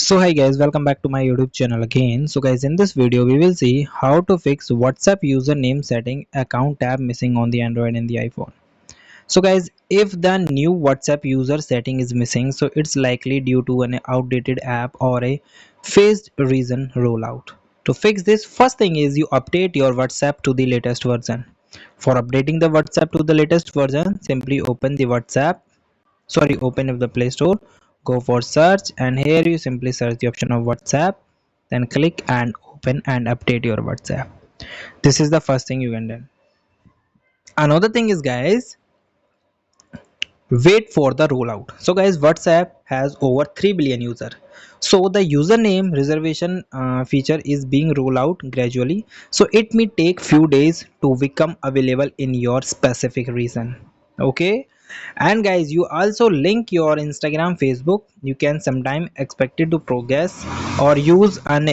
So hi guys, welcome back to my YouTube channel again. So guys, in this video we will see how to fix WhatsApp username setting account tab missing on the Android and the iPhone. So guys, if the new WhatsApp user setting is missing, so it's likely due to an outdated app or a phased region rollout. To fix this, first thing is you update your WhatsApp to the latest version. For updating the WhatsApp to the latest version, simply open up the Play Store, go for search, and here you simply search the option of WhatsApp, then click and open and update your WhatsApp. This is the first thing you can do. Another thing is guys, wait for the rollout. So guys, WhatsApp has over 3 billion users, so the username reservation feature is being rolled out gradually, so it may take few days to become available in your specific region. Okay, and guys, you also link your Instagram, Facebook, you can sometime expect it to progress or use an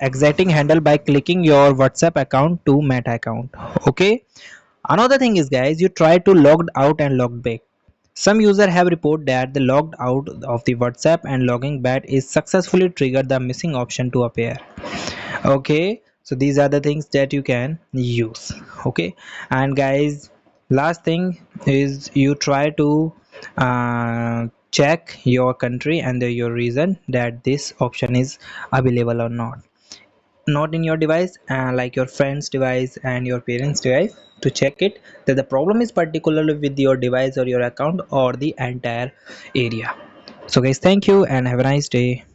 exiting handle by clicking your WhatsApp account to Meta account. Okay, another thing is guys, you try to logged out and logged back. Some users have reported that the logged out of the WhatsApp and logging back is successfully triggered the missing option to appear. Okay, so these are the things that you can use. Okay, and guys, last thing is you try to check your country and your region that this option is available or not in your device, like your friend's device and your parents device, to check it that the problem is particularly with your device or your account or the entire area. So guys, thank you and have a nice day.